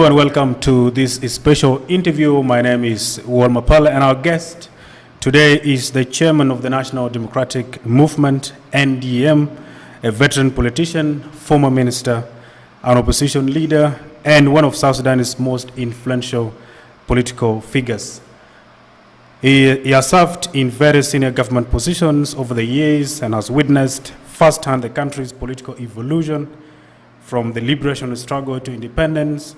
And welcome to this special interview. My name is Lam Akol, and our guest today is the chairman of the National Democratic Movement, NDM, a veteran politician, former minister, an opposition leader, and one of South Sudan's most influential political figures. He has served in various senior government positions over the years and has witnessed firsthand the country's political evolution from the liberation struggle to independence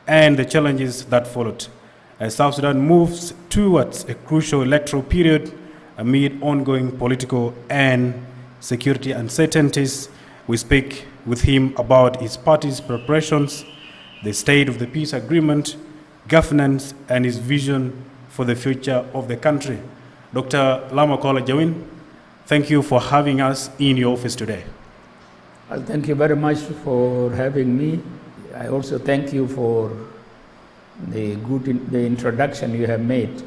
and the challenges that followed. As South Sudan moves towards a crucial electoral period amid ongoing political and security uncertainties, we speak with him about his party's preparations, the state of the peace agreement, governance, and his vision for the future of the country. Dr. Lam Akol Ajawin, thank you for having us in your office today. Well, thank you very much for having me. I also thank you for the introduction you have made.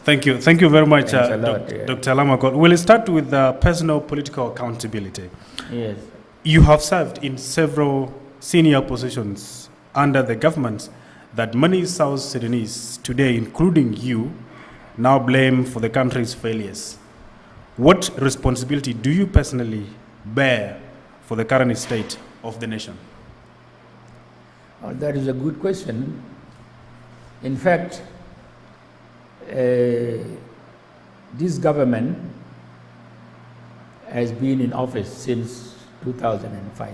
Thank you very much, lot, Dr. Lam Akol. We'll start with personal political accountability. Yes. You have served in several senior positions under the government that many South Sudanese today, including you, now blame for the country's failures. What responsibility do you personally bear for the current state of the nation? Well, that is a good question. In fact, this government has been in office since 2005.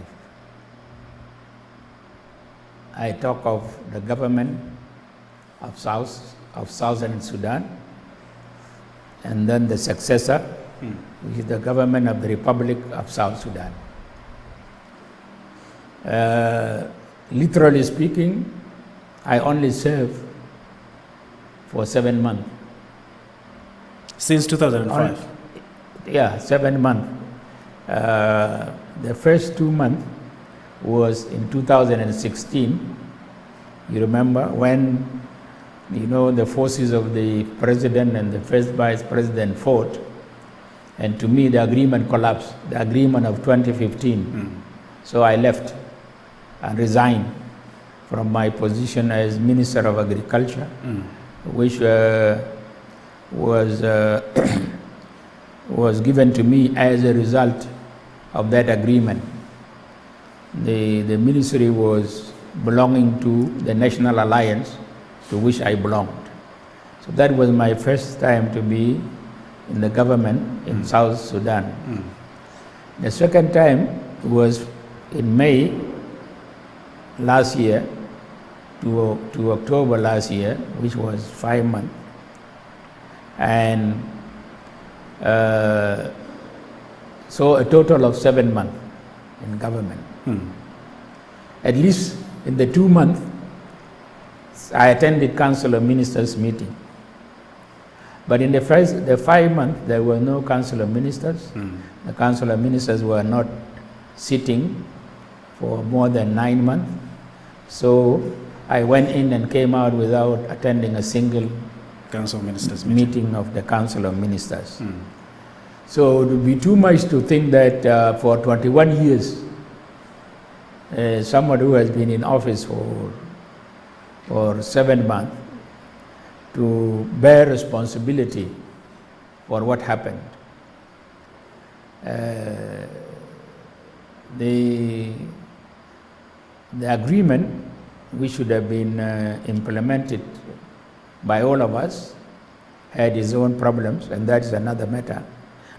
I talk of the government of Southern Sudan, and then the successor, which is the government of the Republic of South Sudan. Literally speaking, I only served for 7 months. Since 2005? Yeah, 7 months. The first 2 months was in 2016. You remember when, the forces of the president and the first vice president fought, and to me the agreement collapsed, the agreement of 2015. So I left and resigned from my position as Minister of Agriculture, which was given to me as a result of that agreement. The ministry was belonging to the National Alliance to which I belonged. So that was my first time to be in the government in South Sudan. The second time was in May last year to October last year, which was 5 months. And so a total of 7 months in government. At least in the 2 months, I attended Council of Ministers meeting. But in the 5 months, there were no Council of Ministers. The Council of Ministers were not sitting for more than 9 months. So I went in and came out without attending a single Council of Ministers meeting of the Council of Ministers. So it would be too much to think that for 21 years, someone who has been in office for 7 months to bear responsibility for what happened. The agreement, which should have been implemented by all of us, had its own problems, and that is another matter.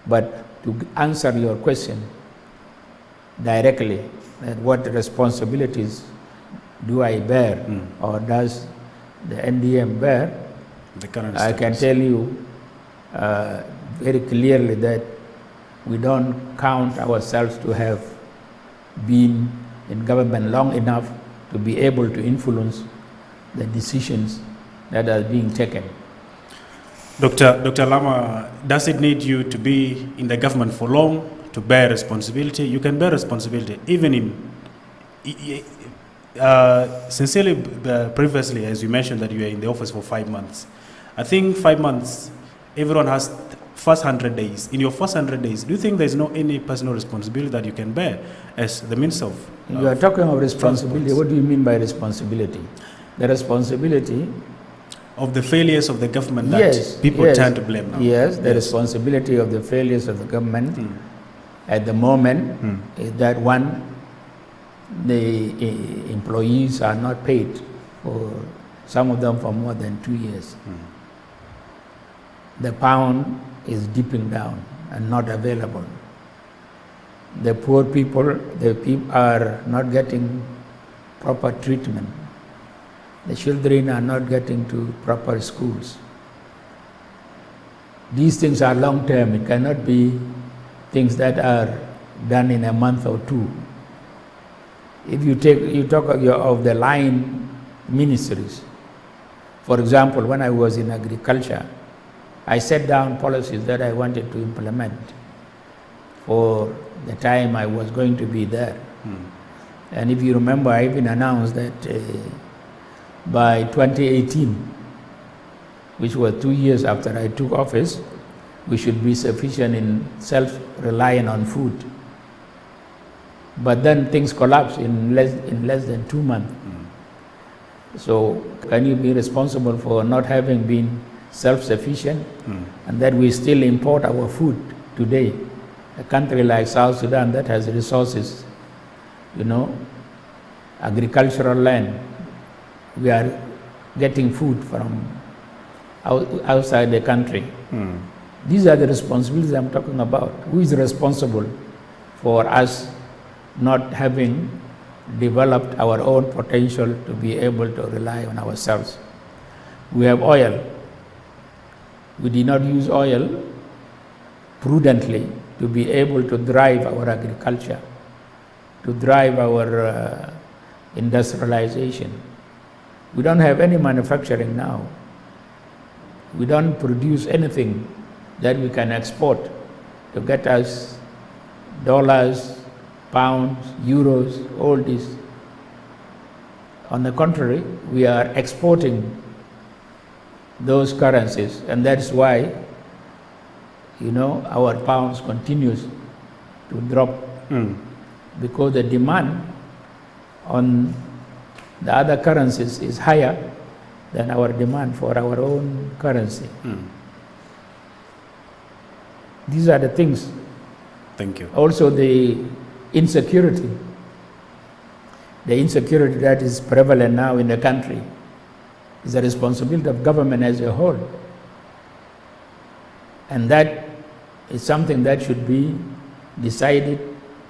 But to answer your question directly, that what responsibilities do I bear or does the NDM bear, I can tell you very clearly that we don't count ourselves to have been in government long enough to be able to influence the decisions that are being taken. Dr. Lama, does it need you to be in the government for long to bear responsibility? You can bear responsibility even in, sincerely, previously, as you mentioned that you were in the office for 5 months. I think 5 months, everyone has first 100 days. In your first 100 days, do you think there's no any personal responsibility that you can bear as the Minister of You are talking of responsibility. What do you mean by responsibility? The responsibility of the failures of the government that yes, people yes, tend to blame now. Yes, the responsibility of the failures of the government at the moment is that one, the employees are not paid for some of them for more than 2 years. The pound is dipping down and not available. The poor people, are not getting proper treatment. The children are not getting to proper schools. These things are long term. It cannot be things that are done in a month or two. If you talk of the line ministries, for example, when I was in agriculture, I set down policies that I wanted to implement for the time I was going to be there. And if you remember, I even announced that by 2018, which was 2 years after I took office, we should be sufficient in self-reliant on food. But then things collapsed in less than 2 months. So can you be responsible for not having been self-sufficient and that we still import our food today? A country like South Sudan that has resources, agricultural land, we are getting food from outside the country. These are the responsibilities I'm talking about. Who is responsible for us not having developed our own potential to be able to rely on ourselves? We have oil. We did not use oil prudently to be able to drive our agriculture, to drive our industrialization. We don't have any manufacturing now. We don't produce anything that we can export to get us dollars, pounds, euros, all this. On the contrary, we are exporting those currencies, and that's why our pounds continues to drop because the demand on the other currencies is higher than our demand for our own currency. These are the things. Thank you. Also the insecurity that is prevalent now in the country is the responsibility of government as a whole. And that is something that should be decided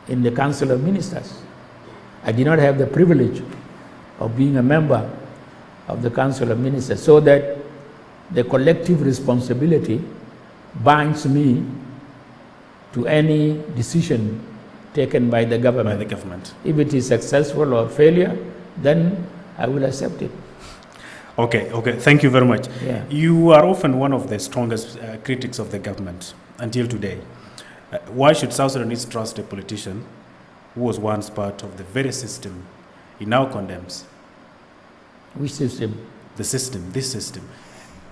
in the Council of Ministers. I did not have the privilege of being a member of the Council of Ministers, so that the collective responsibility binds me to any decision taken by the government. By the government. If it is successful or failure, then I will accept it. Okay, thank you very much. Yeah. You are often one of the strongest critics of the government until today. Why should South Sudanese trust a politician who was once part of the very system he now condemns? Which system? The system, this system.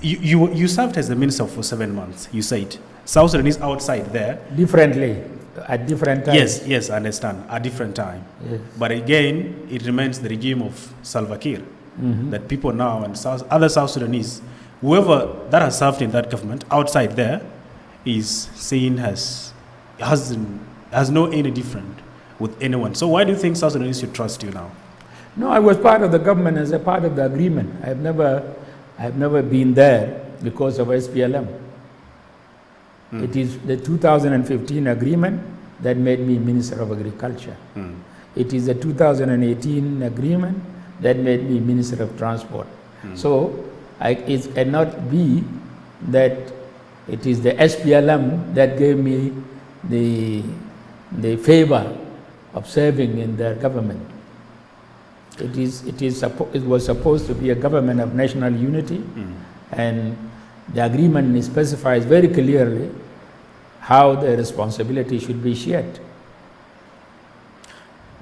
You served as the minister for 7 months, you said. South Sudanese outside there. Differently, at different times. Yes, I understand, at different time. Yes. But again, it remains the regime of Salva Kiir. That people now and other South Sudanese, whoever that has served in that government outside there is seen has no any different with anyone. So why do you think South Sudanese should trust you now? No, I was part of the government as a part of the agreement. I have never been there because of SPLM. It is the 2015 agreement that made me Minister of Agriculture. It is the 2018 agreement that made me Minister of Transport. So it cannot be that it is the SPLM that gave me the favor of serving in their government. It was supposed to be a government of national unity, and the agreement specifies very clearly how the responsibility should be shared.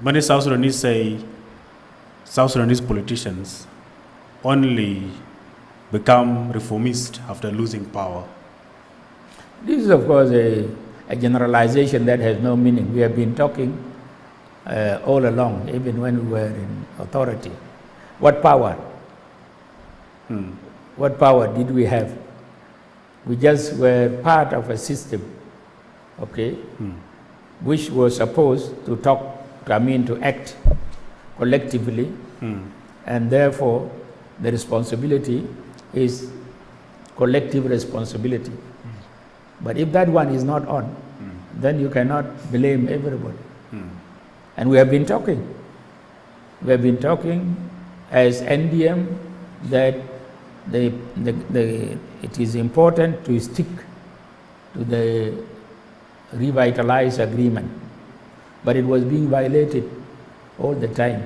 Many South Sudanese say South Sudanese politicians only become reformist after losing power. This is, of course, a generalization that has no meaning. We have been talking all along, even when we were in authority. What power? What power did we have? We just were part of a system, okay, which was supposed to to act collectively, and therefore the responsibility is collective responsibility. But if that one is not on, then you cannot blame everybody. And we have been talking. We have been talking as NDM that it is important to stick to the revitalized agreement. But it was being violated all the time.